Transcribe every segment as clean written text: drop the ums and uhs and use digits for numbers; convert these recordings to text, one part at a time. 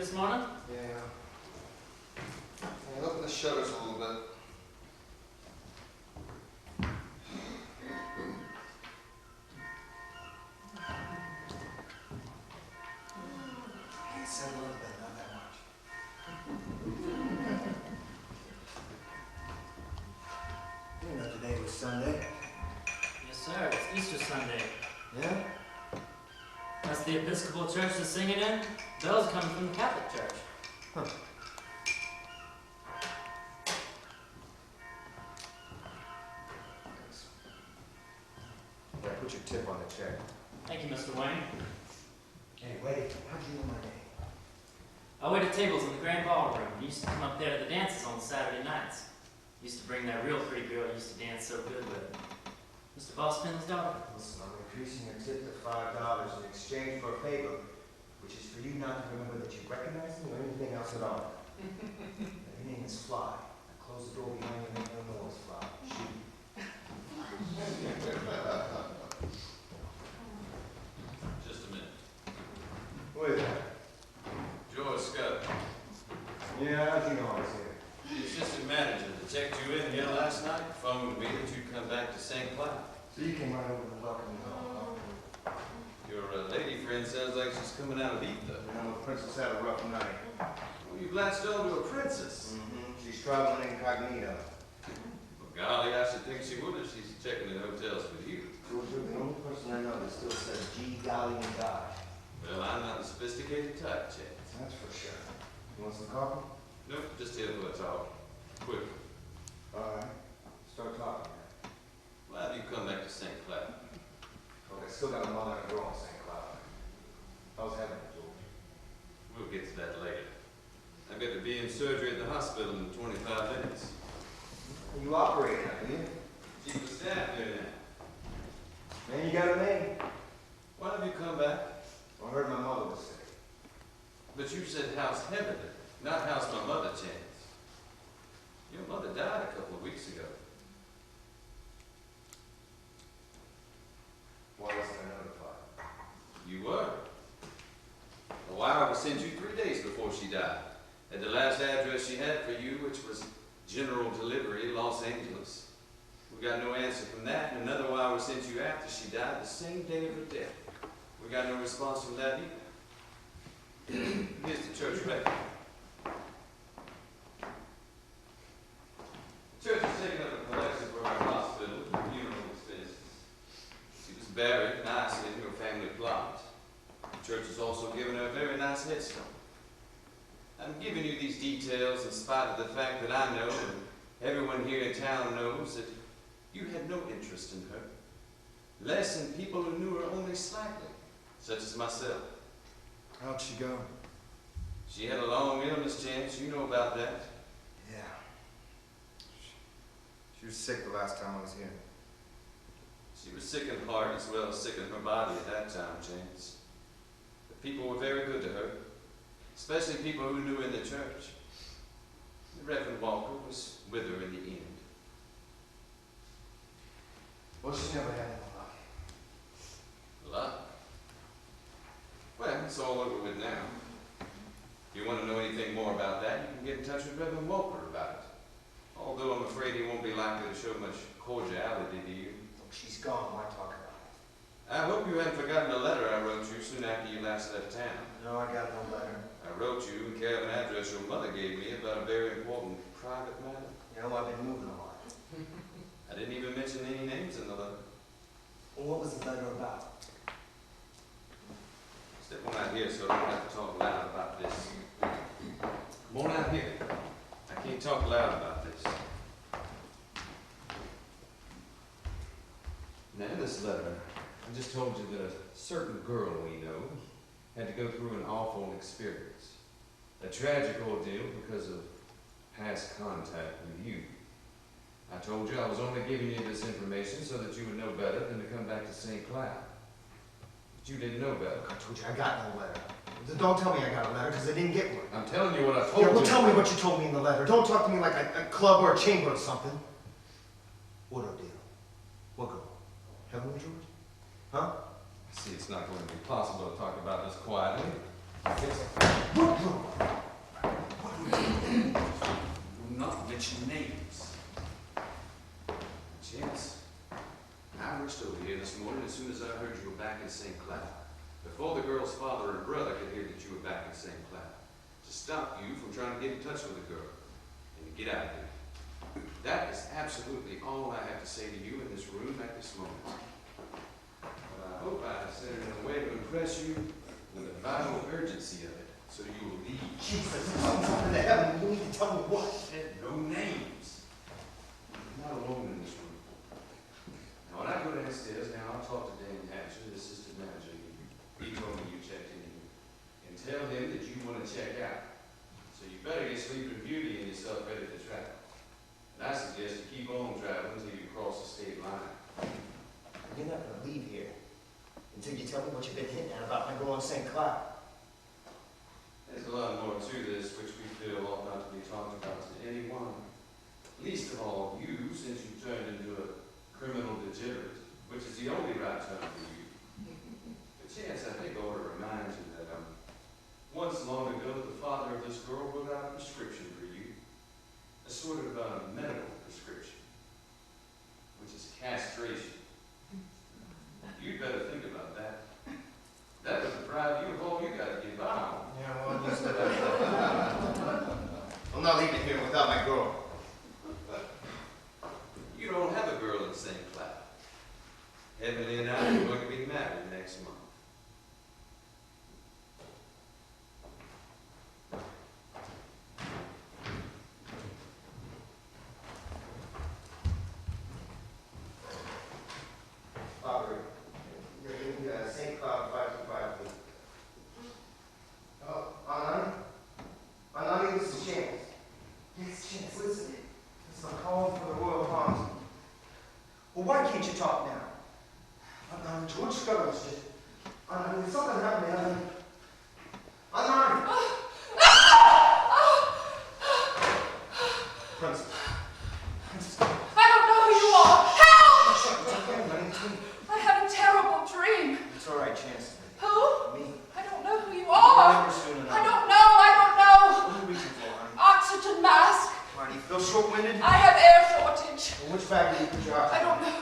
this morning? Yeah. Hey, open the shutters a little bit. It's a little bit, not that much. You know today was Sunday. Yes, sir. It's Easter Sunday. Yeah? That's the Episcopal Church that's singing in. Bells coming from the Catholic Church. Huh. Thanks. Yeah, put your tip on the check. Thank you, Mr. Wayne. Hey, wait. How'd you know my name? I waited tables in the grand ballroom. I used to come up there to the dances on Saturday nights. Used to bring that real pretty girl I used to dance so good with. Mr. Boss Finley's daughter. Listen, I'm increasing your tip to $5 in exchange for a favor, which is for you not to remember that you recognize me or anything else at all. Now, your name is Fly. Now close the door behind you and make no noise, Fly. Shoot. Just a minute. Who is that? George Scott, Yeah, how'd you know I was here? the assistant manager that checked you in here last night, phoned me that you'd come back to St. Cloud. So you came right over to welcome me home. Your lady friend sounds like she's coming out of ether. You know, the princess had a rough night. Well, you latched onto a princess. Mm-hmm. She's traveling incognito. Well, golly, I should think she would if she's checking in hotels with you. George, you're the only person I know that still says G, golly, and die. Well, I'm not the sophisticated type, Chance. That's for sure. You want some coffee? Nope, just here for a talk. Quick. All right. Start talking, man. Why have you come back to St. Cloud? Look, I still got a mother and a girl in St. Cloud. How's heaven, George? We'll get to that later. I've got to be in surgery at the hospital in 25 minutes. You operating, are you? Chief of staff doing that. Man, you got a name. Why have you come back? I heard my mother was sick. But you said how's heaven, not how's my mother, Chance. Your mother died a couple of weeks ago. Why wasn't I notified? You were. A wire was sent you 3 days before she died. At the last address she had for you, which was General Delivery, Los Angeles. We got no answer from that, and another wire was sent you after she died, the same day of her death. We got no response from that either. Here's the church record. The church has taken up a collection for our hospital for funeral expenses. She was buried nicely in her family plot. The church has also given her a very nice headstone. I'm giving you these details in spite of the fact that I know, and everyone here in town knows, that you had no interest in her. Less than people who knew her only slightly, such as myself. How'd she go? She had a long illness, Chance. You know about that. Yeah. She was sick the last time I was here. She was sick in heart as well as sick in her body at that time, Chance. The people were very good to her, especially people who knew in the church. The Reverend Walker was with her in the end. Well, she never had any luck. Luck. Well, it's all over with now. If you want to know anything more about that, you can get in touch with Reverend Walker about it. Although I'm afraid he won't be likely to show much cordiality to you. Look, she's gone. Why talk about it? I hope you haven't forgotten the letter I wrote you soon after you last left town. No, I got no letter. I wrote you in care of an address your mother gave me about a very important private matter. You know, I've been moving a lot. I didn't even mention any names in the letter. Well, what was the letter about? Step on out here so I don't have to talk loud about this. Come on out here. I can't talk loud about this. Now, in this letter, I just told you that a certain girl we know had to go through an awful experience. A tragic ordeal because of past contact with you. I told you I was only giving you this information so that you would know better than to come back to St. Cloud. But you didn't know better. Look, I told you I got no letter. Don't tell me I got a letter, because I didn't get one. I'm telling you what I told Yeah, well, you. tell me what you told me in the letter. Don't talk to me like a club or a chamber or something. What ordeal? What girl? Heavenly George? Huh? I see it's not going to be possible to talk about this quietly. What room? What room? Will not mention names. Chance, I rushed over here this morning as soon as I heard you were back in St. Cloud. Before the girl's father and brother could hear that you were back in St. Cloud. To stop you from trying to get in touch with the girl. And to get out of here. That is absolutely all I have to say to you in this room at this moment. But I hope I have said it in a way to impress you with the vital urgency of it, so you will leave. Jesus, something's happened to heaven. You need to tell me what. No names. You're not alone in this room. Now, when I go downstairs now, I'll talk to Dan Hatcher, the assistant manager here. He told me you checked in here. And tell him that you want to check out. So you better get Sleeping Beauty and yourself ready to travel. And I suggest you keep on traveling until you cross the state line. You're not going to leave here until you tell me what you've been hitting at about my girl in St. Cloud. There's a lot more to this which we feel ought not to be talked about to anyone. Least of all you, since you turned into a criminal degenerate, which is the only right term for you. But Chance, I think I ought to remind you that once long ago the father of this girl wrote out a prescription for you. A sort of medical prescription, which is castration. You'd better think about that. That would deprive you of all you got to give out. Yeah, well, I'm used to that. I'm not leaving here without my girl. You don't have a girl in St. Cloud. Emily and I are going to be married next month. Father, you're in St. Cloud 525. Oh, Anani, this is Chance. Yes, Chance, listen. This is a call for the royal palms. Well, why can't you talk now? George Scudder's just... there's something happening. Anani! Princess. I don't know who you are. Help! It's okay, honey. It's me. I had a terrible dream. It's all right, Chance. Who? Me. I don't know who you You'll are. remember soon enough. I don't know. What are you reaching for, honey? Oxygen mask. Why, do you feel short-winded? I have air shortage. Well, which bag did you put your oxygen? I don't know.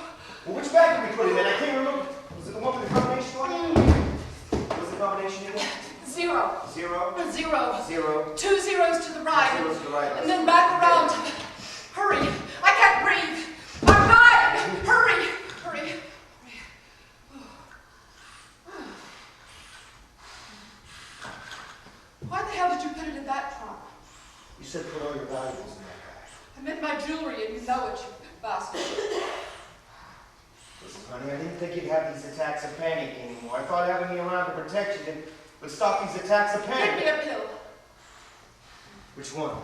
Well, which bag did we put it in? I can't remember. Was it the one with the combination on it? Was the combination in it? 0. 0, 0. 0, 2 zeros to the right. 0 to the right. And then back around. Hurry. I can't breathe. I'm dying. Hurry. Hurry. Why the hell did you put it in that trunk? You said put all your valuables in that bag. I meant my jewelry, and you know it, you bastard. Listen, honey, I didn't think you'd have these attacks of panic anymore. I thought having me around to protect you would stop these attacks of Give me panic. a pill. Which one?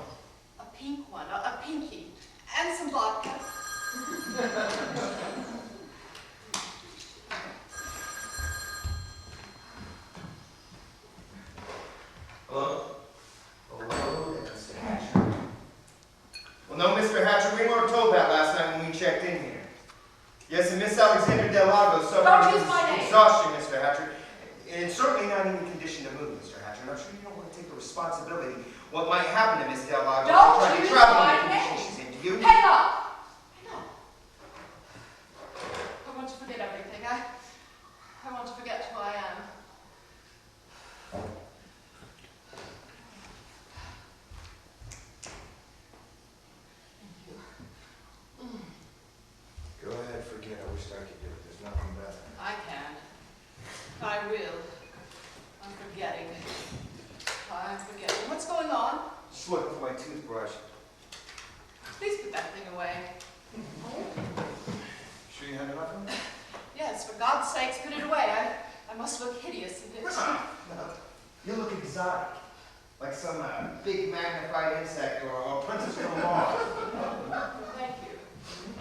A pink one, a pinky, and some vodka. Hello? Oh, hello there, Mr. Hatcher. Well, no, Mr. Hatcher, we weren't told that last night when we checked in here. Yes, and Miss Alexander Del Lago suffered Don't use my name. exhaustion, Mr. Hatcher. And it's certainly not in any condition to move, Mr. Hatcher. And I'm sure you don't want to take the responsibility what might happen to Miss Del Lago Don't trying to use travel in my the condition name. she's in. Do you? Hang up! Hang up. I want to forget everything. I want to forget who I am. Go ahead, forget. I wish I could do it. There's nothing better. I can. I will. I'm forgetting. I'm forgetting. What's going on? Just looking for my toothbrush. Please put that thing away. Sure you had enough of it? Yes, for God's sakes, put it away. I must look hideous in it. No. You look exotic. Like some big magnified insect or princess from Mars. Thank you.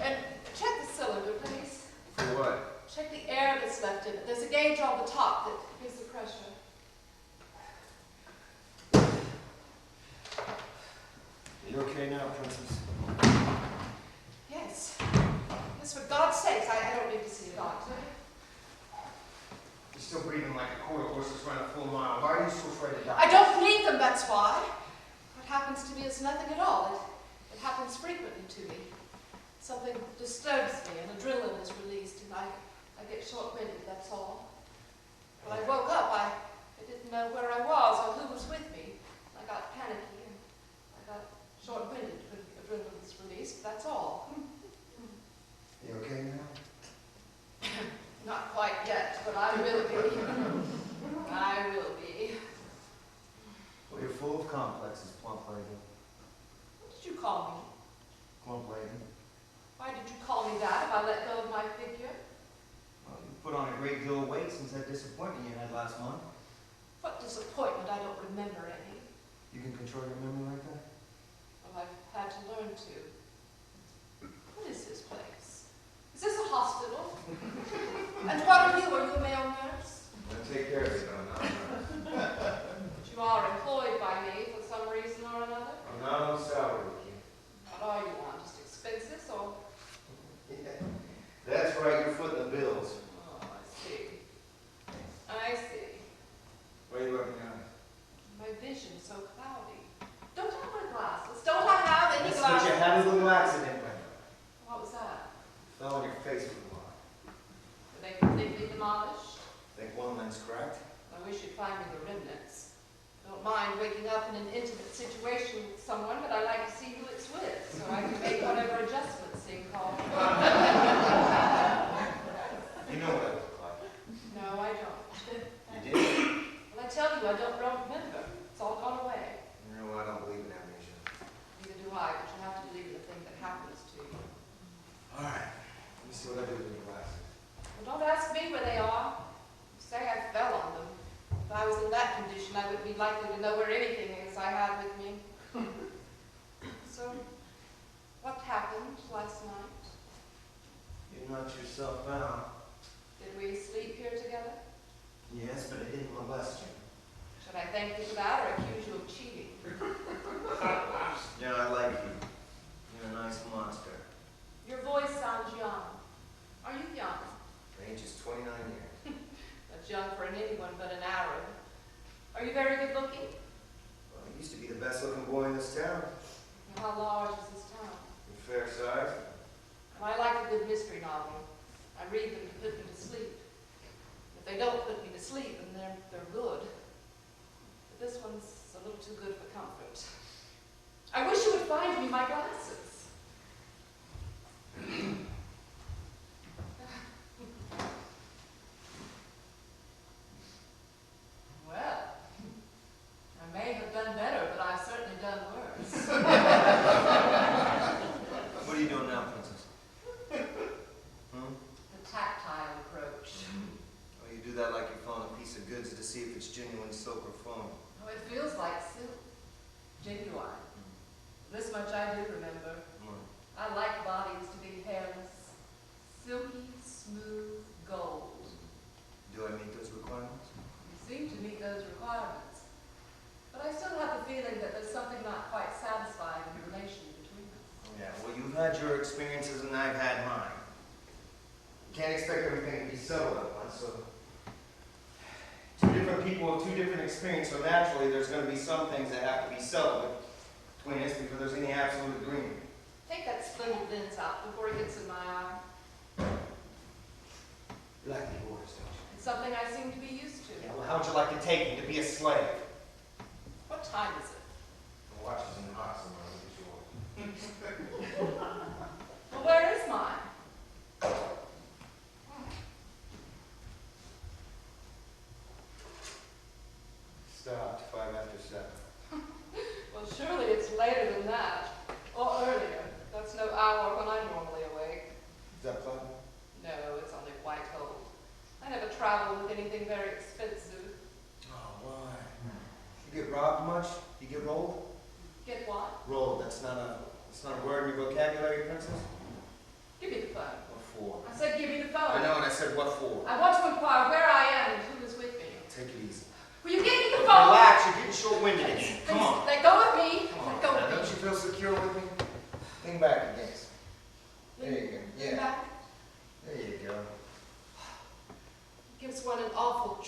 And check the cylinder, please. For what? Check the air that's left in it. There's a gauge on the top that gives the pressure. Are you okay now, princess? Yes. Yes, for God's sakes, I don't need to see a doctor. You Still breathing like a quarter horse that's run a full mile. Why are you so afraid to die? I don't need them, that's why. What happens to me is nothing at all. It happens frequently to me. Something disturbs me, and adrenaline is released, and I get short-winded, that's all. When I woke up, I didn't know where I was or who was with me. I got panicky, and I got short-winded when the adrenaline was released, that's all. You okay now? Not quite yet, but I will be. I will be. Well, you're full of complexes, plump lady. What did you call me? Plump lady. Why did you call me that if I let go of my figure? Well, you put on a great deal of weight since that disappointment you had last month. What disappointment? I don't remember any. You can control your memory like that? Well, I've had to learn to. What is this place? Is this a hospital? And what are you? Are you a male nurse? I'll take care of you, though. But you are employed by me for some reason or another? I'm not on salary with you. What are you on? Just expenses or? Yeah. That's right, you're footing the bills. Oh, I see. I see. Why are you looking at? My vision's so cloudy. Don't I wear glasses? Don't I have any That's glasses? what you had a little accident with. What was that? Fell on your face with a lot. Were they completely demolished? Think one lens cracked? I wish you'd find me the remnants. I don't mind waking up in an intimate situation with someone, but I like to see who it's with, so I can make whatever adjustments seem called for. You know what I look like. No, I don't. You did? Well, I tell you, I don't remember. It's all gone away. You know, I don't believe in amnesia. Neither do I, but you have to believe in the thing that happens to you. All right. Let me see what I do with your glasses. Well, don't ask me where they are. Say I fell on them. If I was in that condition, I wouldn't be likely to know where anything is I had with me. So, what happened last night? You knocked yourself out. Did we sleep here together? Yes, but I didn't molest you. Should I thank you for that or accuse you of cheating? Yeah, I like you. You're a nice monster. Your voice sounds young. Are you young? My age is 29 years. That's young for anyone but an Arab. Are you very good looking? Well, I used to be the best looking boy in this town. And how large is this town? You're fair size. Well, I like a good mystery novel. I read them to put me to sleep. If they don't put me to sleep, then they're good. But this one's a little too good for comfort. I wish you would find me my glasses. Well, I may have done better, but I've certainly done worse. What are you doing now, Princess? The tactile approach. Oh, you do that like you're filling a piece of goods to see if it's genuine silk or foam. Oh, it feels like silk. Genuine. This much I do remember. I like bodies to be hairless. Silky, smooth gold. Do I meet those requirements? You seem to meet those requirements. But I still have the feeling that there's something not quite satisfying in the relation between us. Yeah, well, you've had your experiences and I've had mine. You can't expect everything to be settled at once, so... Two different people with two different experiences, so naturally there's going to be some things that have to be settled between us before there's any absolute agreement. Take that splendid lens out before it gets in my eye. You like the orders, don't you? It's something I seem to be used to. Yeah, well, how would you like to take me to be a slave? What time is it? The watch is in the hot somewhere. Look at yours. Well, where is mine? Stopped 5 after 7. Well, surely it's later than that. Or earlier. That's no hour when I'm normally awake. Is that platinum? No, it's only white gold. I never travel with anything very expensive. Oh, why? You get robbed much? You get rolled? Get what? Rolled, that's not a word in your vocabulary, Princess? Give me the phone. What for? I said give me the phone. I know, and I said what for? I want to inquire where I am and who is with me. Take it easy. Will you give me the phone? Relax, you're getting short-winded again. Come Please, on. let go of me. Come Let on. go Now, of me. don't you feel secure with me? Lean back against. There you go. Lean Yeah. back. There you go. Gives one an awful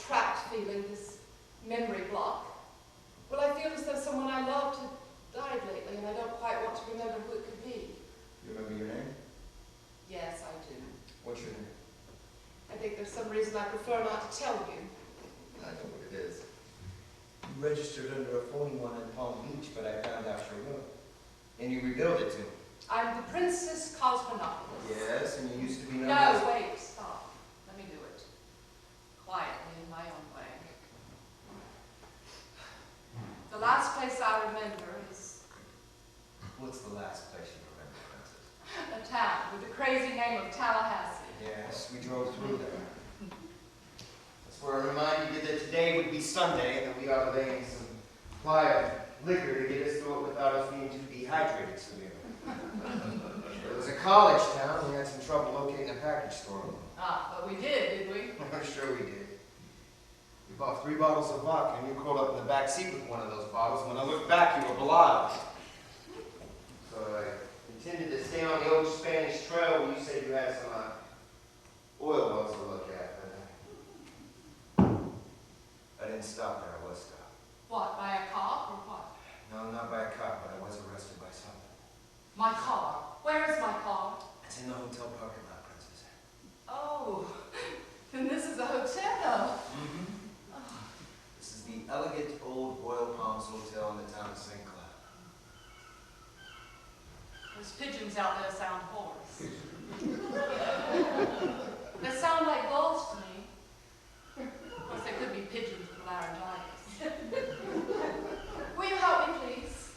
and I don't quite want to remember who it could be. You remember your name? Yes, I do. What's your name? I think there's some reason I prefer not to tell you. I know what it is. You registered under a phony one in Palm Beach, but I found out your will. And you rebuilt it too. I'm the Princess Cosmonopoulos. Yes, and you used to be known No, as... wait, stop. Let me do it. Quietly, in my own way. The last place I remember is What's the last place you remember, Princess? a town with the crazy name of Tallahassee. Yes, we drove through there. That's where I reminded you that today would be Sunday and that we ought to lay in some supply of liquor to get us through it without us being too dehydrated, Selena. It was a college town. We had some trouble locating a package store. Ah, but we did we? I'm sure we did. We bought 3 bottles of vodka and you crawled up in the back seat with one of those bottles. When I looked back, you were blind. So I intended to stay on the old Spanish trail where you said you had some oil wells to look at, but I didn't stop there. I was stopped. What, by a cop or what? No, not by a cop, but I was arrested by something. My car. Where is my car? It's in the hotel parking lot, Princess. Oh, then this is a hotel. Mm-hmm. This is the elegant old Royal Palms Hotel in the town of St. Cloud. Those pigeons out there sound hoarse. They sound like gulls to me. Of course, they could be pigeons with laryngitis. Will you help me, please?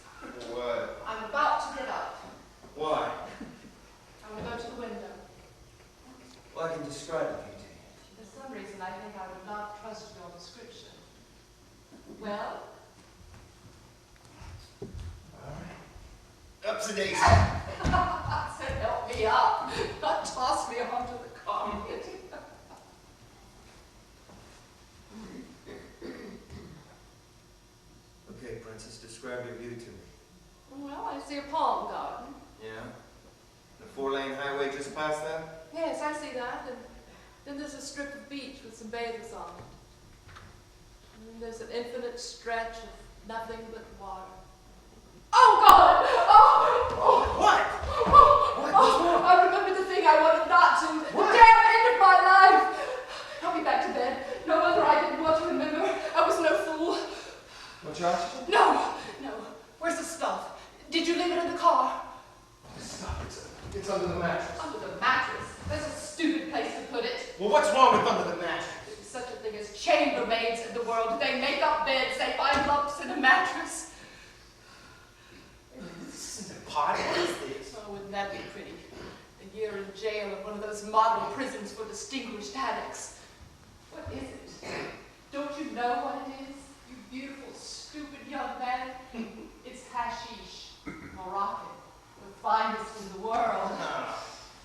What? I'm about to get up. Why? I want to go to the window. Well, I can describe it to you. For some reason, I think I would not trust your description. Well? All right. Up to date. I said, help me up. Not toss me onto the carpet. Okay, Princess, describe your view to me. Well, I see a palm garden. Yeah? The 4-lane highway just past that? Yes, I see that. And then there's a strip of beach with some bathers on it. And then there's an infinite stretch of nothing but water. Oh, God! Oh! What? Oh! Oh! I remember the thing I wanted not to. The damn end of my life! Help me back to bed. No wonder I didn't want to remember. I was no fool. What's your oxygen? No! No. Where's the stuff? Did you leave it in the car? Stop. It's under the mattress. Under the mattress. There's a stupid place to put it. Well, what's wrong with under the mattress? There's such a thing as chambermaids in the world. They make up beds. They find lumps in a mattress. This isn't a party. What is this? Oh, wouldn't that be pretty? A year in jail in one of those model prisons for distinguished addicts. What is it? Don't you know what it is? You beautiful, stupid young man. It's hashish. Moroccan. The finest in the world.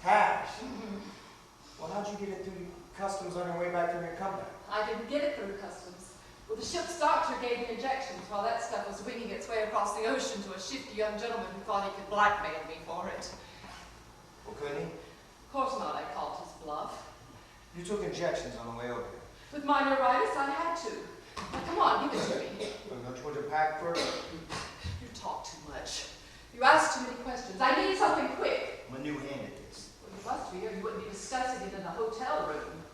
Hash. Well, how'd you get it through customs on your way back from your comeback? I didn't get it through customs. Well, the ship's doctor gave me injections while that stuff was winging its way across the ocean to a shifty young gentleman who thought he could blackmail me for it. Well, couldn't he? Of course not, I called his bluff. You took injections on the way over here. With my neuritis, I had to. Now, come on, give it to me. Well, don't you want to pack first? You talk too much. You ask too many questions. I need something quick. I'm a new hand at this. Well, you must be, or you wouldn't be discussing it in a hotel room.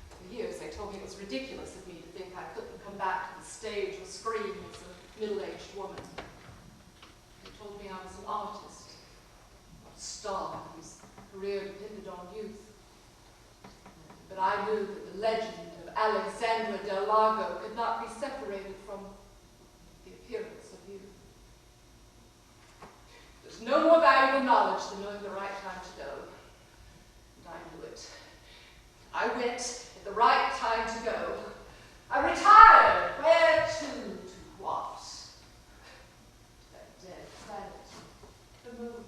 For years, they told me it was ridiculous of me to think I couldn't come back to the stage or screen as a middle-aged woman. They told me I was an artist, a star whose career depended on youth. But I knew that the legend of Alexandra Del Lago could not be separated from the appearance of youth. There's no more valuable knowledge than knowing the right time to go. And I knew it. I went at the right time to go. I retired. Where to? To what? To that dead planet. The moon.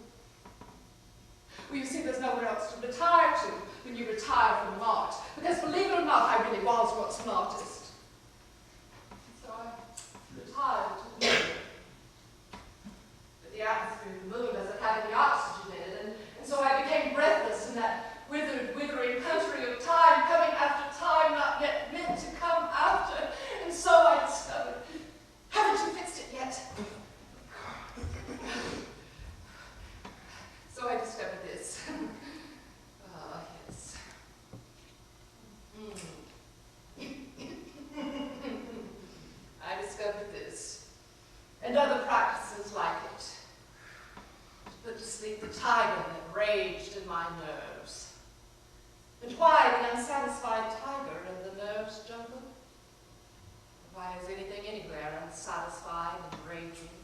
Well, you see, there's nowhere else to retire to when you retire from art. Because believe it or not, I really was once an artist. So I and other practices like it. To put to sleep the tiger that raged in my nerves. And why the unsatisfied tiger in the nerves jungle? Why is anything anywhere unsatisfied and raging?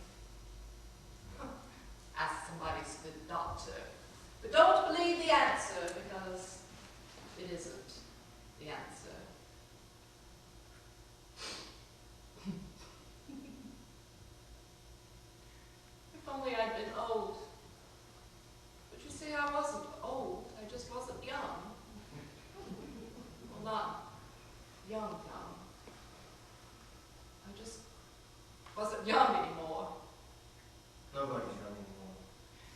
Ask somebody's good doctor. But don't believe the answer, because it isn't the answer. If only I'd been old. But you see, I wasn't old. I just wasn't young. Well, not young. I just wasn't young anymore. Nobody's young anymore.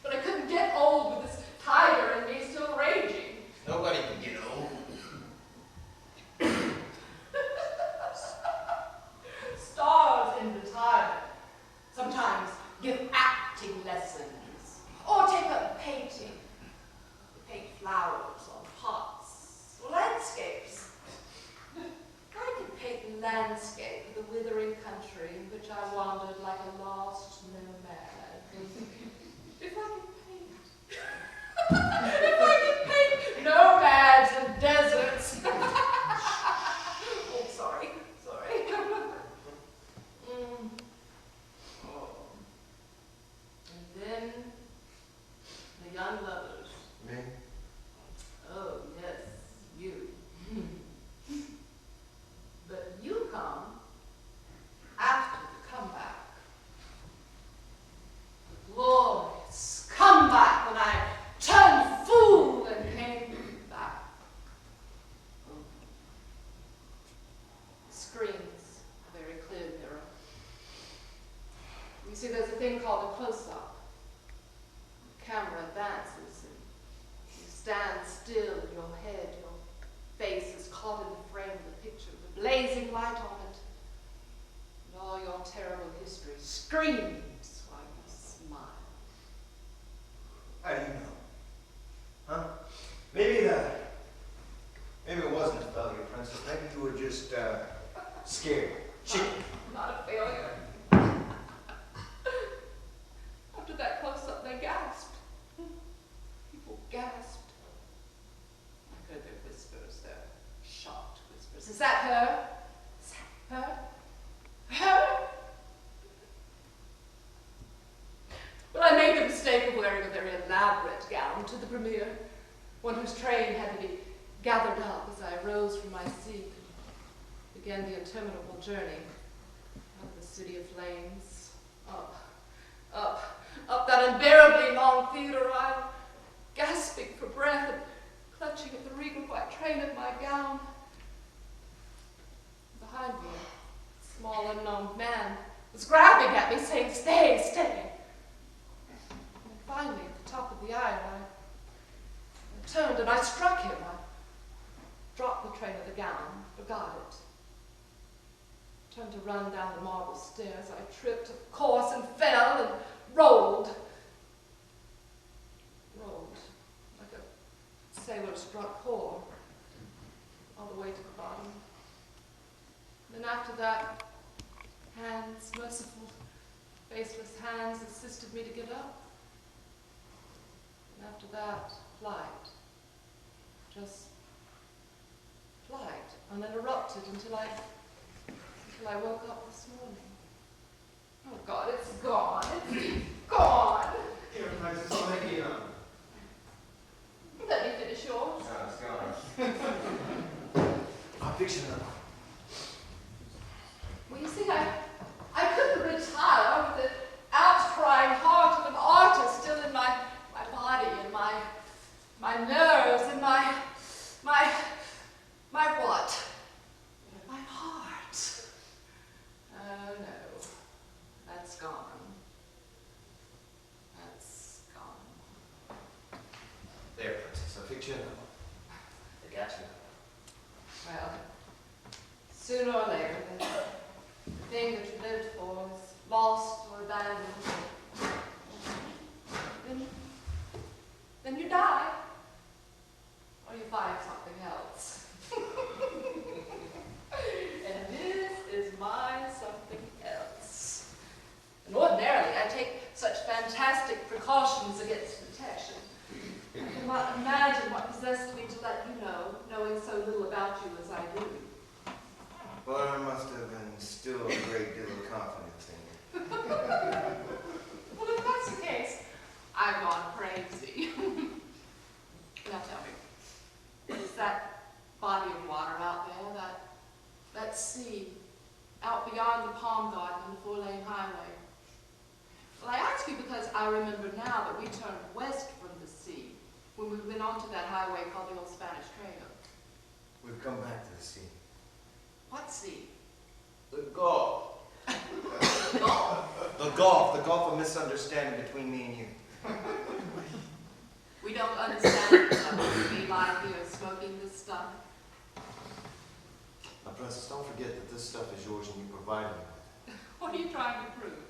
But I couldn't get old with this tiger in me still raging. Nobody can get old. Stars in retirement sometimes give acting lessons, or take up painting. They paint flowers on pots, or landscapes. I could paint the landscape of the withering country in which I wandered like a lost nomad. If I could paint. If I could paint nomads and deserts. Oh, sorry. Oh. And then the young lovers. Me? Oh, yes, you. But you come after the comeback. The glorious comeback when I turned fool and came back. Screens, a very clear mirror. You see, there's a thing called a close-up. The camera advances and you stand still in your head. Your face is caught in the frame of the picture with a blazing light on it. And all your terrible history screams while you smile. How do you know? Huh? Maybe it wasn't a failure, Princess. Maybe you were just, scared. Chicken. Not a failure. After that close-up, they gasped. People gasped. I heard their whispers, their shocked whispers. Is that her? Is that her? Her? Well, I made the mistake of wearing a very elaborate gown to the premiere, one whose train had to be gathered up as I rose from my seat and began the interminable journey out of the city of flames, up that unbearably long theater aisle, gasping for breath and clutching at the regal white train of my gown. Behind me, a small unknown man was grabbing at me, saying, "Stay, stay." And finally, at the top of the aisle, I turned and I struck him. I dropped the train of the gown, forgot it. Turned to run down the marble stairs. I tripped, of course, and fell and rolled. Rolled like a sailor struck whore, all the way to the bottom. Then after that, hands, merciful, faceless hands, assisted me to get up. And after that, flight. Just flight, uninterrupted until I woke up this morning. Oh God, it's gone. It's gone. Here, Princess, I'll make it young. Let me finish yours. No, it's gone. I'll fix another one. Well, you see, I couldn't retire with the outcrying heart of an artist still in my body and my nerves and my what? My heart. Oh no, that's gone. precautions against detection. I cannot imagine what possessed me to let you know, knowing so little about you as I do. Well, I must have instilled a great deal of confidence in you. Well, if that's the case, I've gone crazy. Now tell me, what is that body of water out there, that sea, out beyond the palm garden and the four-lane highway? Well, I ask you because I remember now that we turned west from the sea when we went onto that highway called the Old Spanish Trail. We've come back to the sea. What sea? The Gulf. Gulf. The Gulf of misunderstanding between me and you. We don't understand each other. We lie here smoking this stuff. Now, Princess, don't forget that this stuff is yours and you provided me with it. What are you trying to prove?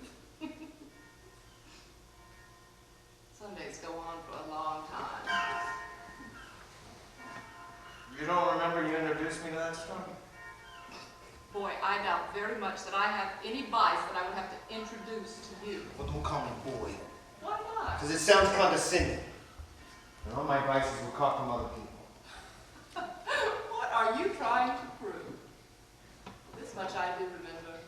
Sundays go on for a long time. You don't remember you introduced me to that stuff? Boy, I doubt very much that I have any vice that I would have to introduce to you. Well, don't call me boy. Why not? Because it sounds condescending. And all my vices were caught from other people. What are you trying to prove? This much I do remember.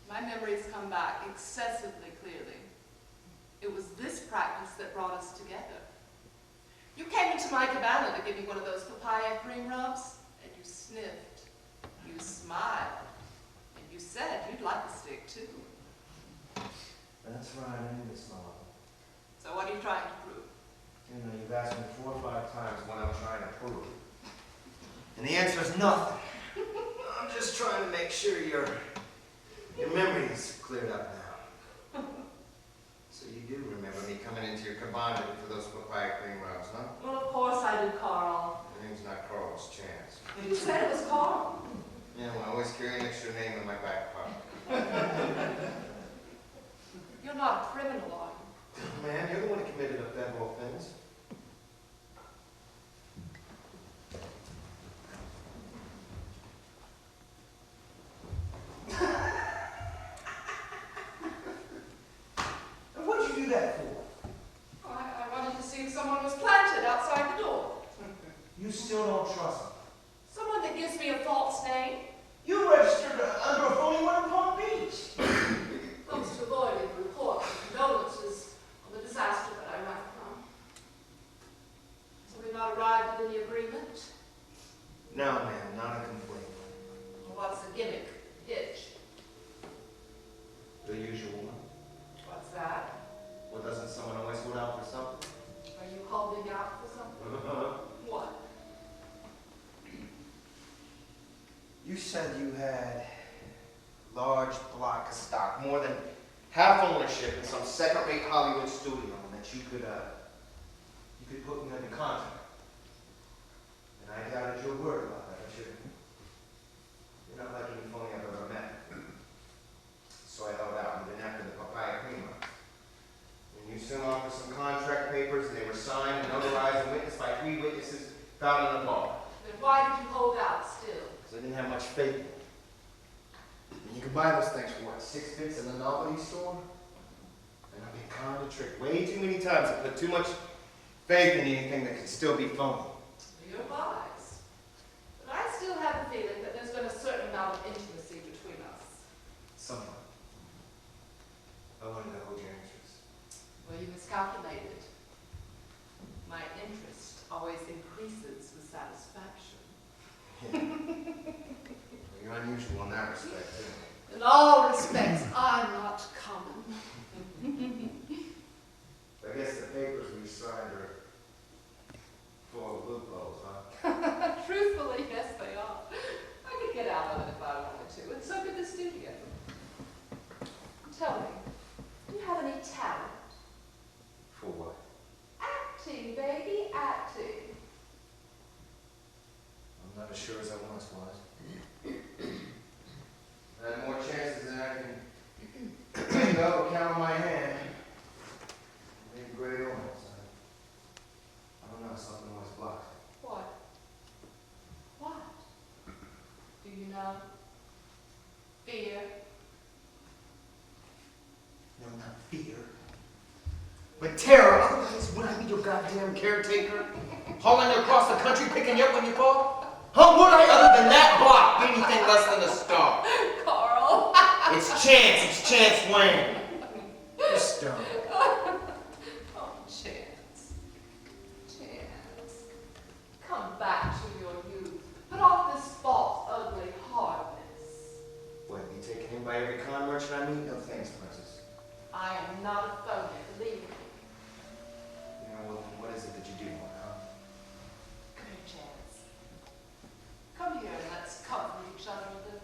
My memories come back excessively clearly. It was this practice that brought us together. You came into my cabana to give me one of those papaya cream rubs, and you sniffed, you smiled, and you said you'd like a stick too. That's right, I knew this, Mom. So what are you trying to prove? You know, you've asked me 4 or 5 times what I'm trying to prove. And the answer is nothing. I'm just trying to make sure your memory is cleared up now. So you do remember me coming into your cabana for those papaya cream rubs, huh? Well, of course I do, Carl. My name's not Carl, it's Chance. You said it was Carl. Yeah, well, I always carry an extra name in my back pocket. You're not a criminal, are you? Man, you're the one who committed a federal offense. And what'd you do that for? I wanted to see if someone was planted outside the door. You still don't trust me. Someone that gives me a false name. You registered under a phony one in Palm Beach. Hopes to avoid a report of condolences on the disaster that I ran from. So we've not arrived at any agreement? No, ma'am, not a complaint. Well, what's the gimmick? Hitch? The usual one. What's that? Well, doesn't someone always hold out for something? Are you holding out for something? What? You said you had a large block of stock, more than half ownership in some second-rate Hollywood studio, and that you could put me under contract. And I doubted your word about that, but you're not like any phony I've ever met. So I held out, and then after the papaya cream rub. And you soon offered some contract papers, and they were signed and notarized and witnessed by 3 witnesses found in the bar. Then why did you hold out still? Because I didn't have much faith in it. And you can buy those things for what, 6 bits in the novelty store? And I've been conned and tricked way too many times. I put too much faith in anything that could still be phony. You're wise. But I still have a feeling that there's been a certain amount of intimacy between us. Somewhat. I want to know your interest. Well, you miscalculated. My interest always increases with satisfaction. Well, you're unusual in that respect, too. In all respects, I'm not common. I guess the papers we signed are full of loopholes, huh? Truthfully, yes, they are. I could get out of it if I wanted to, and so could the studio. Tell me, do you have any talent? For what? Acting, baby, acting. I'm not as sure as I once was. I had more chances than I can think of or count on my hand. Maybe great ones. I don't know, something always blocks me. What? What? Do you know? Fear. No, not fear. But Tara, otherwise, would I be your goddamn caretaker? Hauling you across the country, picking you up when you fall? How would I, other than that block, be anything less than a star? Carl. It's Chance Wayne. You're stoned. Oh, Chance. Chance. Come back to your youth. Put off this false, ugly hardness. What, be taken in by every con merchant I meet? No thanks, Princess. I am not a phony, believe me. You know, well, then what is it that you do want, huh? Come here, Chance. Come here and let's comfort each other a little.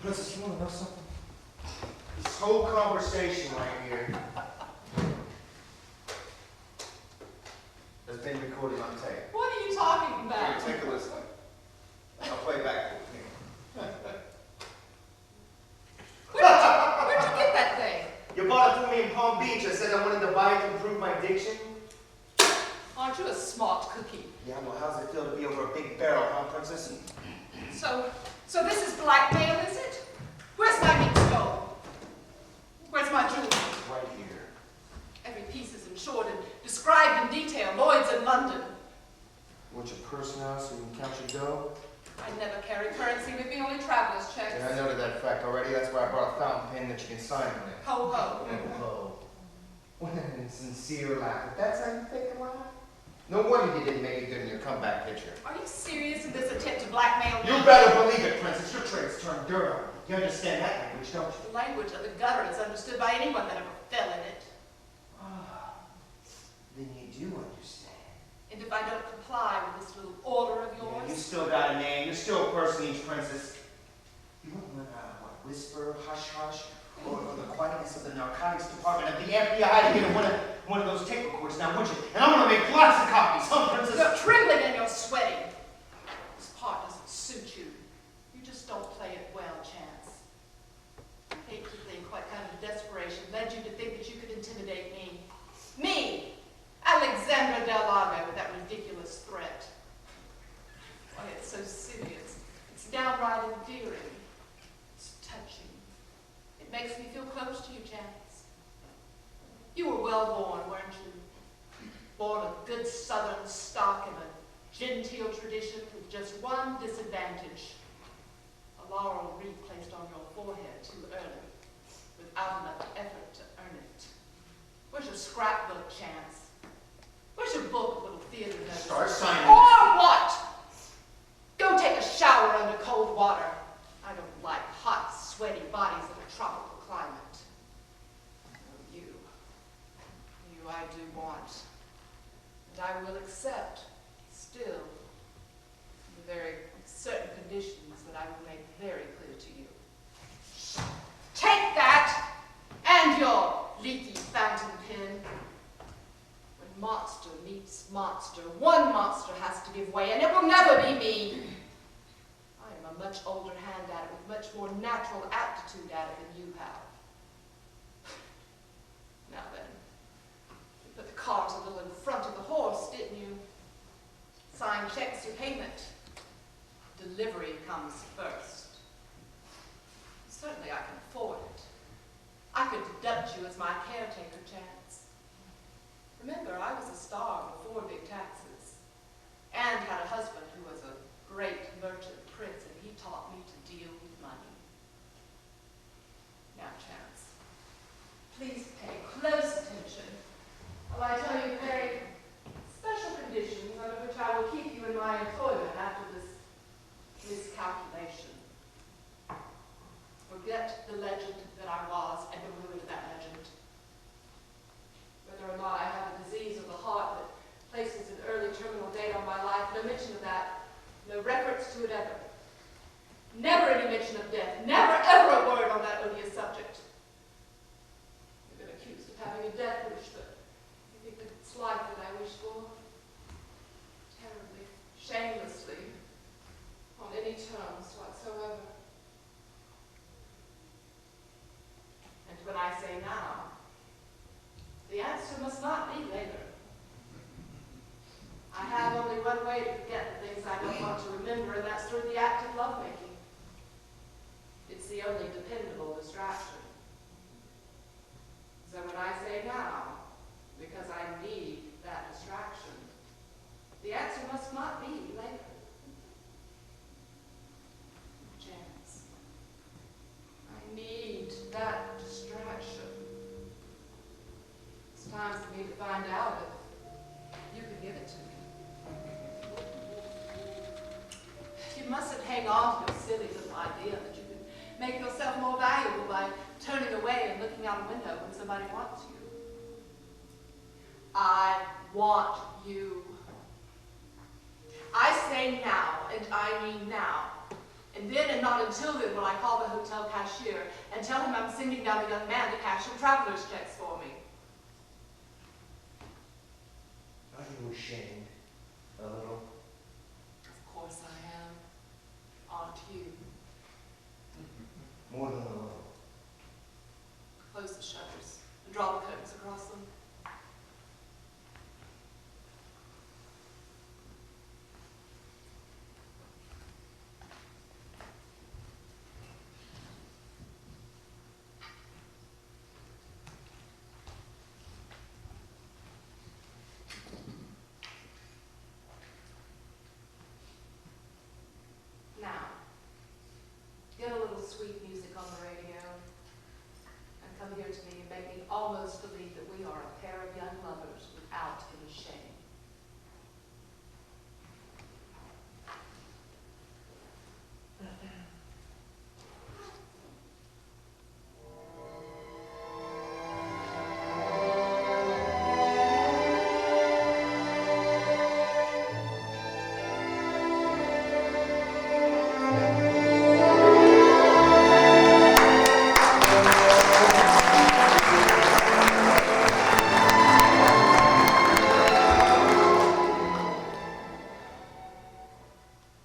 Princess, you want to know something? This whole conversation right here has been recorded on tape. What are you talking about? Here, take a listen. I'll play back for you. Where'd you get that thing? You bought it for me in Palm Beach. I said I wanted to buy it to improve my diction. Aren't you a smart cookie? Yeah, well, how's it feel to be over a big barrel, huh, Princess? So this is blackmail, is it? Where's my meat stove? Where's my jewelry? Right here. Every piece is insured and described in detail. Lloyd's in London. Want your purse now so you can count your dough? I never carry currency with me, only traveler's checks. Yeah, I noted that fact already. That's why I brought a fountain pen that you can sign on it. Ho ho. Oh, what a sincere laugh. If that's how you think of life? No wonder you didn't make it good in your comeback picture. Are you serious in this attempt to blackmail me? You better believe it, Princess. Your trade's turned dirt on. You understand that language, don't you? The language of the gutter is understood by anyone that ever fell in it. Ah, then you do understand. And if I don't comply with this little order of yours, You still got a name. You're still a personage, Princess. You won't learn how to whisper, hush hush, or the quietness of the narcotics department of the FBI to get one of those tape recorders now, would you? And I'm gonna make lots of copies, huh, Princess? you're trembling and you're sweating. This part doesn't suit you. You just don't play it well, Chance. I hate to think what kind of desperation led you to think that you could intimidate me. Me, Alexandra Del Lago, with that ridiculous threat. Why, it's so serious. It's downright endearing. It's touching. It makes me feel close to you, Chance. You were well born, weren't you? Born of good southern stock in a genteel tradition with just one disadvantage. A laurel wreath placed on your forehead too early, without enough effort to earn it. Where's your scrapbook, Chance? Where's your book of little theater notes? Start signing. Or what? Go take a shower under cold water. I don't like hot, sweaty bodies in a tropical climate. Oh, you I do want. And I will accept, still, the very certain conditions that I will make very clear to you. Take that and your leaky fountain pen. When monster meets monster, one monster has to give way, and it will never be me. I am a much older hand at it, with much more natural aptitude at it than you have. Now then, you put the cart a little in front of the horse, didn't you? Sign checks your payment. Delivery comes first. Certainly I can afford it. I could deduct you as my caretaker, Chance. Remember, I was a star before big taxes, and had a husband who was a great merchant prince, and he taught me to deal with money. Now, Chance, please pay close attention while I tell you very special conditions under which I will keep you in my employment after this miscalculation. Forget the legend that I was and the ruin of that legend. Whether or not I have a disease of the heart that places an early terminal date on my life, no mention of that, no reference to it ever. Never any mention of death, never ever a word on that odious subject. You've been accused of having a death wish, but you think that it's life that I wish for? Terribly, shamelessly, on any terms whatsoever. And when I say now, the answer must not be later. I have only one way to forget the things I don't want to remember, and that's through the act of lovemaking. It's the only dependable distraction. So when away and looking out a window when somebody wants you. I want you. I say now, and I mean now. And then and not until then will I call the hotel cashier and tell him I'm sending down a young man to cash some traveler's checks for me. Are you ashamed? A little? Of course I am. Aren't you? More than a little. Close the shutters and draw the curtains across them. Now, get a little sweet music on the radio and come here to me and make me almost believe that we are a pair of young lovers without any shame.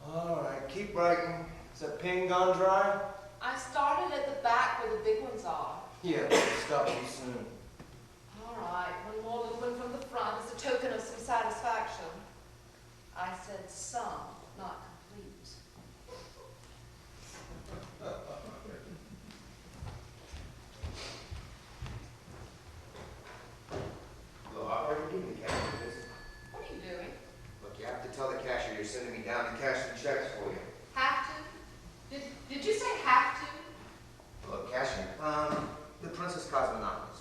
All right, keep writing. Is that pen gone dry? I started at the back where the big ones are. Yeah, but stop too soon. All right, one more little one from the front as a token of some satisfaction. I said some, not complete. Look, I'll ever do the cashier this. What are you doing? Look, you have to tell the cashier you're sending me down to cash the checks for you. Have to? Did you say have to? Look, cashier. The Princess Cosmonauts.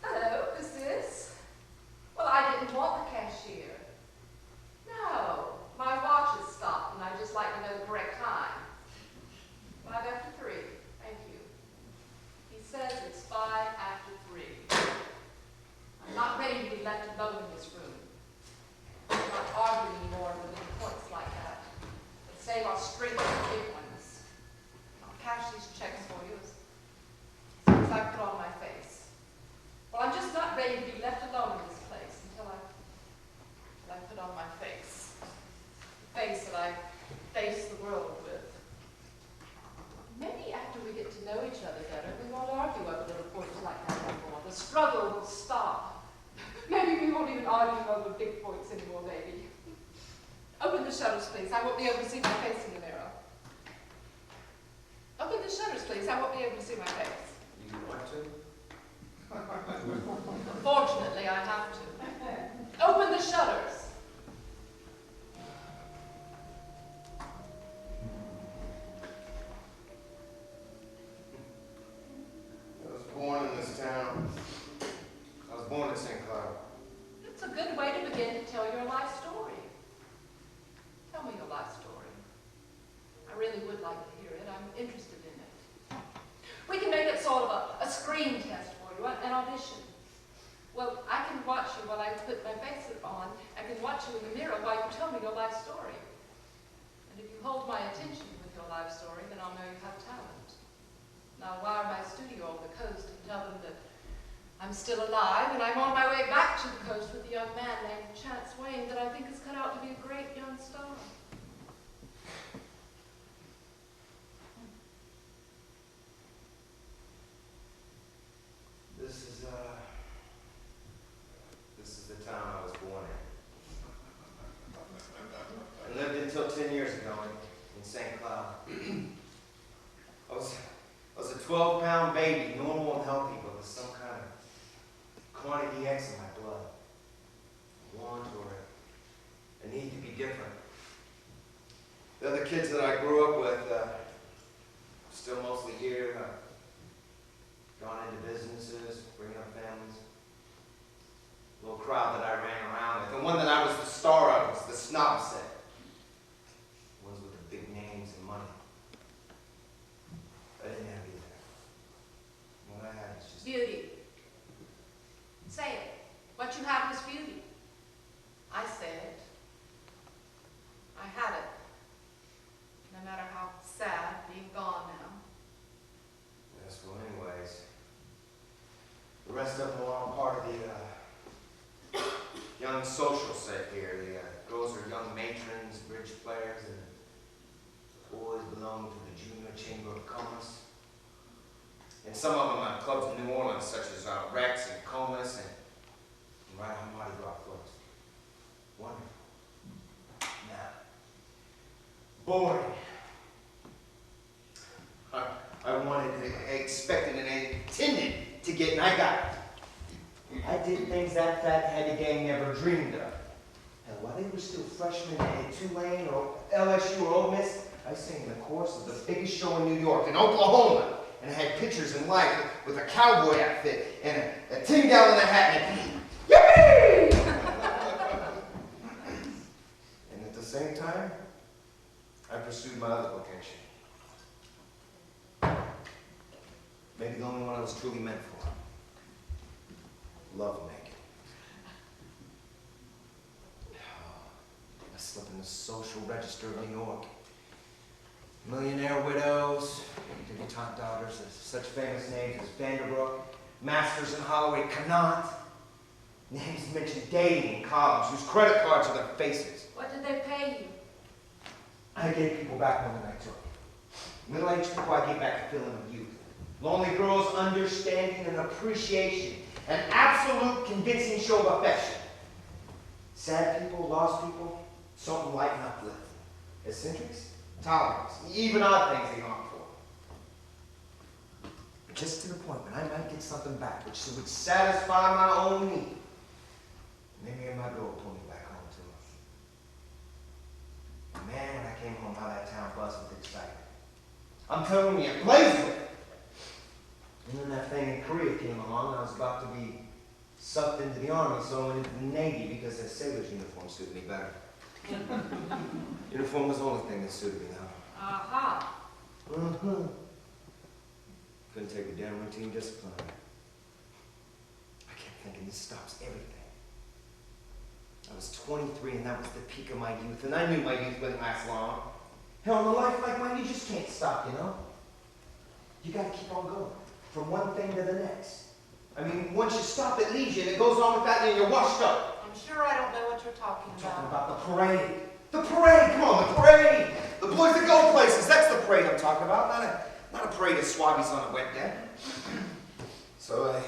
Hello, who's this? Well, I didn't want the cashier. No, my watch has stopped and I'd just like to know the correct time. 3:05. Thank you. He says it's 3:05. I'm not ready to be left alone in this room. I'm not arguing anymore with little points like that. But save our strength for the big ones. I'll cash these checks for you as soon as I put on my face. Well, I'm just not ready to be left alone in this place until I put on my face. The face that I face the world with. Maybe after we get to know each other better, we won't argue over little points like that anymore. The struggle will stop. Maybe we won't even argue over big points anymore, baby. Open the shutters, please. I won't be able to see my face in the mirror. Open the shutters, please. I won't be able to see my face. You want to? Unfortunately, I have to. Open the shutters. I was born in this town. I was born in St. Cloud. It's a good way to begin to tell your life story. Tell me your life story. I really would like to hear it. I'm interested in it. We can make it sort of a screen test for you, an audition. Well, I can watch you while I put my face on. I can watch you in the mirror while you tell me your life story. And if you hold my attention with your life story, then I'll know you have talent. And I'll wire my studio on the coast and tell them that I'm still alive and I'm on my way back to the coast with a young man named Chance Wayne that I think is cut out to be a great young star. This is the town I was born in. I lived until 10 years ago in St. Cloud. I was a 12-pound baby, normal and healthy, but with some kind of quantity X in my blood. A want or a need to be different. The other kids that I grew up with, still mostly here, gone into businesses, bringing up families. Little crowd that I ran around with. The one that I was the star of was the snob set. Ones with the big names and money. I didn't have either. young social set here. The girls are young matrons, bridge players, and the boys belong to the Junior Chamber of Commerce. And some of them are clubs in New Orleans, such as Rex and Comus, and right on Mardi Gras clubs. Wonderful. Now, boring. I wanted, expected, and intended to get, and I got it. I did things that fat-headed gang never dreamed of. And while they were still freshmen at Tulane or LSU or Ole Miss, I sang in the chorus of the biggest show in New York, in Oklahoma. And I had pictures in life with a cowboy outfit and a 10-gallon hat and yippee! And at the same time, I pursued my other vocation. Maybe the only one I was truly meant for. Love making. I slept in the social register of New York. Millionaire widows, debutante daughters of such famous names as Vanderbrook, Masters and Holloway Connaught. Names mentioned dating in columns whose credit cards are their faces. What did they pay you? I gave people back more than I took. Middle-aged people, I gave back the feeling of youth. Lonely girls, understanding and appreciation. An absolute convincing show of affection. Sad people, lost people, something light and uplifting. Eccentrics, tolerance, even odd things they long for. But just to the point when I might get something back which would satisfy my own need. Maybe my girl pulled me back home to her. Man, when I came home, how that town buzzed with excitement. I'm telling you, it blazed with it. And then that thing in Korea came along, and I was about to be sucked into the Army, so I went into the Navy because that sailor's uniform suited me better. Uniform was the only thing that suited me now. Aha. Mm-hmm. Couldn't take a damn routine discipline. I kept thinking this stops everything. I was 23 and that was the peak of my youth, and I knew my youth wouldn't last long. Hell, in a life like mine, you just can't stop, you know? You gotta keep on going, from one thing to the next. I mean, once you stop, it leaves you, and it goes on without you, and you're washed up. I'm sure I don't know what you're talking I'm talking about. about the parade. The parade, come on, the parade! The boys that go places, that's the parade I'm talking about, not a parade of swabbies on a wet day. So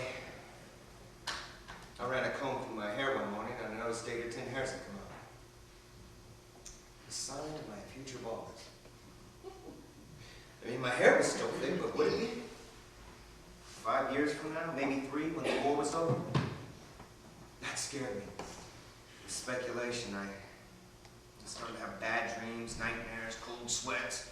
I ran a comb through my hair one morning, and I noticed 8 or 10 hairs had come out. A sign of my future baldness. I mean, my hair was still thick, but would it be? 5 years from now, maybe 3, when the war was over? That scared me. The speculation, I started to have bad dreams, nightmares, cold sweats,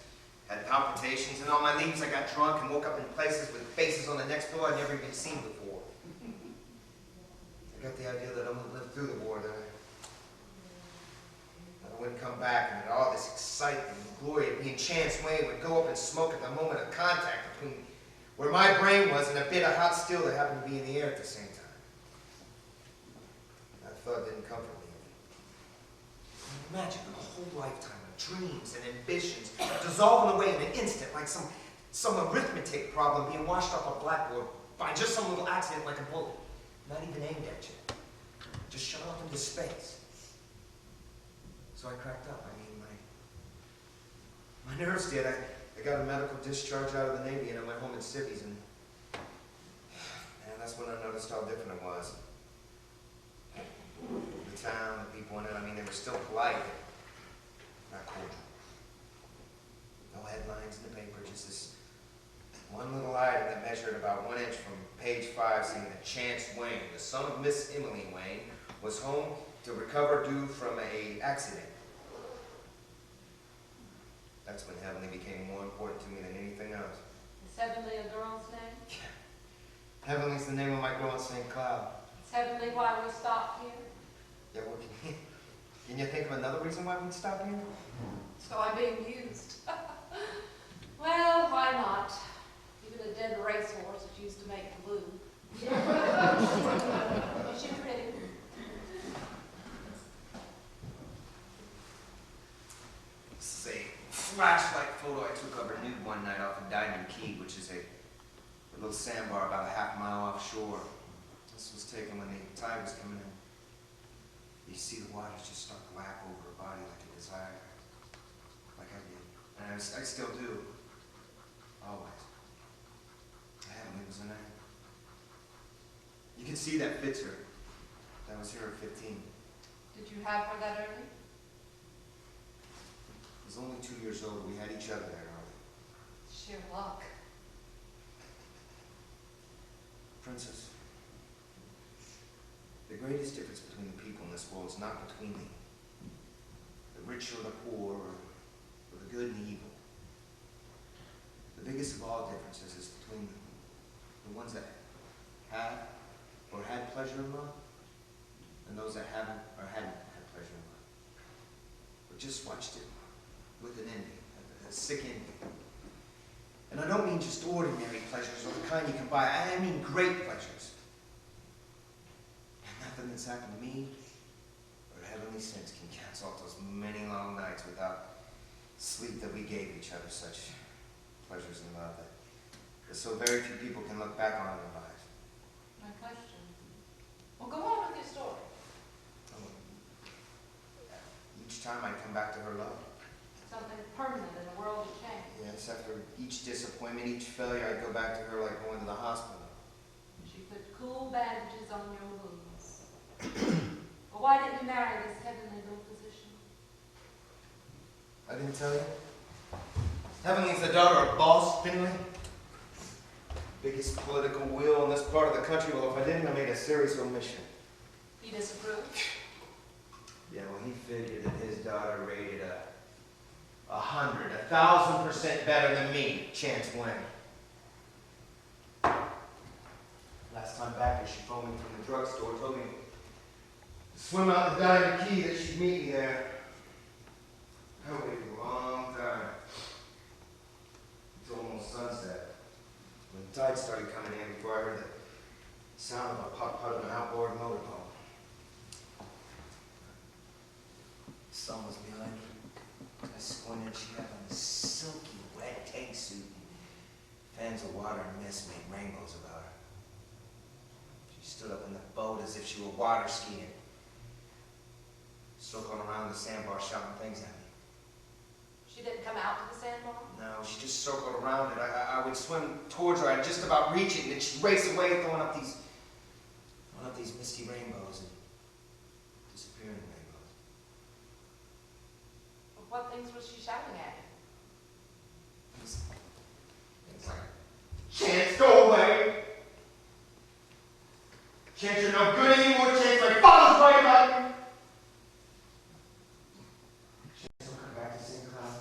had palpitations, and on my leaves I got drunk and woke up in places with faces on the next door I'd never even seen before. I got the idea that I wouldn't live through the war, that I wouldn't come back, and that all this excitement and glory of being Chance Wayne would go up in smoke at the moment of contact between where my brain was and a bit of hot steel that happened to be in the air at the same time. That thought didn't comfort me. Imagine a whole lifetime of dreams and ambitions dissolving away in an instant like some arithmetic problem being washed off a blackboard by just some little accident like a bullet, not even aimed at you, just shot off into space. So I cracked up. I mean, my nerves did. I got a medical discharge out of the Navy and I went home in civvies, and that's when I noticed how different it was. The town, the people in it, I mean, they were still polite, but not cordial. No headlines in the paper, just this one little item that measured about 1 inch from page 5 saying that Chance Wayne, the son of Miss Emily Wayne, was home to recover due from an accident. That's when Heavenly became more important to me than anything else. Is Heavenly a girl's name? Yeah. Heavenly's the name of my girl in St. Cloud. Is Heavenly why we stopped here? Yeah, well, can you think of another reason why we'd stop here? So I'm being used. Well, why not? Even a dead racehorse is used to make glue. Is she pretty? This is a flashlight photo I took of her nude one night off of Diamond Key, which is a little sandbar about a half mile offshore. This was taken when the tide was coming in. You see the waters just start to lap over her body like a desire. Like I did. And I still do. Always. Heavenly was her name. You can see that fits her. That was her at 15. Did you have her that early? I was only 2 years old. We had each other that early. Sheer luck. Princess, the greatest difference between the people in this world is not between the rich or the poor, or the good and the evil. The biggest of all differences is between the ones that have or had pleasure in love, and those that haven't or hadn't had pleasure in love. Or just watched it with an envy, a sick envy. And I don't mean just ordinary pleasures or the kind you can buy. I mean great pleasures. And nothing that's happened to me or heavenly sense can cancel out those many long nights without sleep that we gave each other such pleasures and love that so very few people can look back on in their lives. No question. Well, go on with your story. Each time I come back to her love. Something permanent in a world of change. Yes, after each disappointment, each failure, I'd go back to her like going to the hospital. She put cool bandages on your wounds. Well, why didn't you marry this heavenly little physician? I didn't tell you? Heavenly's the daughter of Boss Finley. Biggest political wheel in this part of the country. Well, if I didn't, I made a serious omission. He disapproved? Yeah, well, he figured that his daughter rated 100, 1,000% better than me, Chance Wayne. Last time back, she phoned me from the drugstore, told me to swim out the Diamond Key, that she'd meet me there. I waited a long time. Until almost sunset. When the tide started coming in, before I heard the sound of a putt-putt of an outboard motorboat. The sun was behind me. I squinted. She had on a silky, wet tank suit. Fans of water and mist made rainbows about her. She stood up in the boat as if she were water skiing. Circling around the sandbar, shouting things at me. She didn't come out to the sandbar? No, she just circled around it. I would swim towards her. I'd just about reach it, and then she'd race away, throwing up these misty rainbows and disappearing rainbows. Well, what things was she shouting at you? It's like, Chance, go away! Chance, you're no good anymore. Chance, my father's right about you. Chance, don't come back to St. Cloud.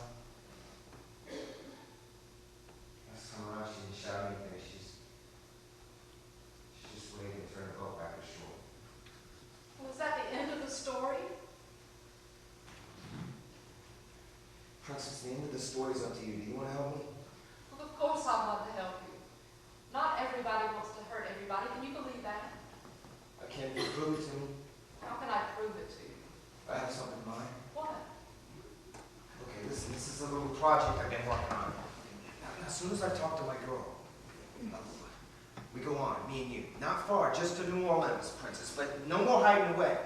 Last time around, she didn't shout anything. She's just waiting for her boat back ashore. Was that the end of the story? Princess, the end of the story's up to you. Do you want to help me? Well, of course I want to help you. Not everybody wants to hurt everybody. Can you believe that? Can you prove it to me? How can I prove it to you? I have something in mind. What? Okay, listen, this is a little project I've been working on. Now, as soon as I talk to my girl, we go on, me and you. Not far, just to New Orleans, Princess, but no more hiding away.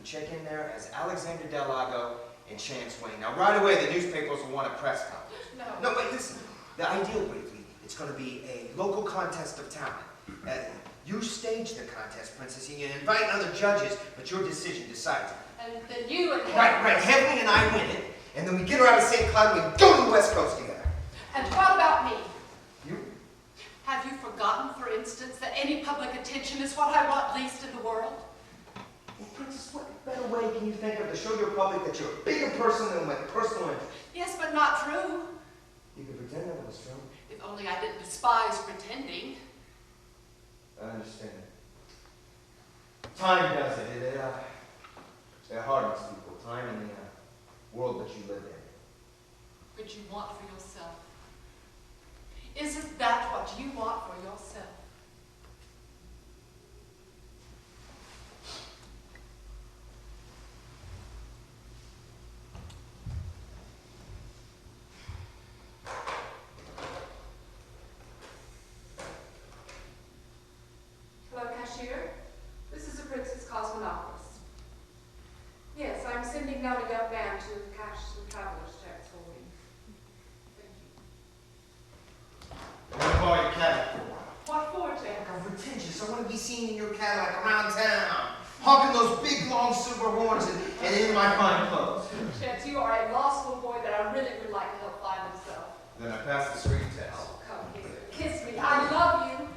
Check in there as Alexander Delago and Chance Wayne. Now, right away, the newspapers will want a press conference. No. No, wait, listen. The ideal, briefly, it's going to be a local contest of talent. You stage the contest, Princess, and you invite other judges, but your decision decides it. And then you and Right. Heavenly and I win it, and then we get her out of St. Cloud and we go to the West Coast together. And what about me? You? Have you forgotten, for instance, that any public attention is what I want least in the world? Well, Princess, what better way can you think of to show your public that you're a bigger person than with personal interest? Yes, but not true. You can pretend that it was true. If only I didn't despise pretending. I understand. Time does it. It hardens people. Time in the world that you live in. What you want for yourself. Isn't that what you want for yourself? Hello, cashier. This is the Princess Cosmonopolis. Princess. I want to be seen in your Cadillac around town, honking those big, long silver horns and in my fine clothes. Chet, you are a law school boy that I really would like to help find himself. Then I passed the screen test. Oh, come here. Kiss me. I love you.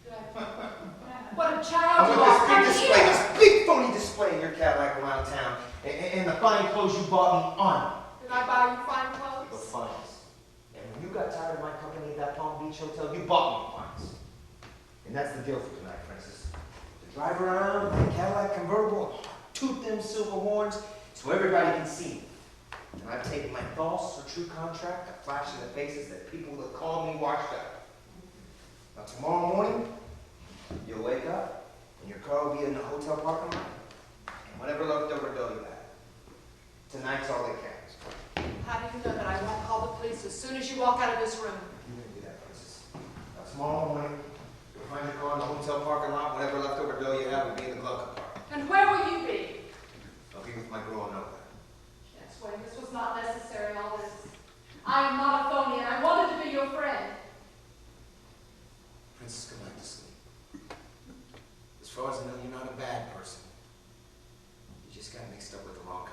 Did I say that? Did I? What a I child you want are. Come this big display, here. this big phony display in your Cadillac around town, and the fine clothes you bought me on. Did I buy you fine The clothes? finest. And when you got tired of my company at that Palm Beach hotel, you bought me finest. And that's the deal for tonight, Princess. To drive around in a Cadillac convertible, toot them silver horns so everybody can see me. And I've taken my false or true contract to flash in the faces that people that call me washed up. Now tomorrow morning, you'll wake up and your car will be in the hotel parking lot. And whatever leftover dough you have, tonight's all that counts. How do you know that I won't call the police as soon as you walk out of this room? You can do that, Princess. Now, tomorrow morning, you'll find your car in the hotel parking lot. Whatever leftover dough you have will be in the glove compartment. And where will you be? I'll be with my girl Nova. Yes, Wayne, this was not necessary, all this. I am not a phony, and I wanted to be your friend. Princess, go back to sleep. As far as I know, you're not a bad person. You just got mixed up with the wrong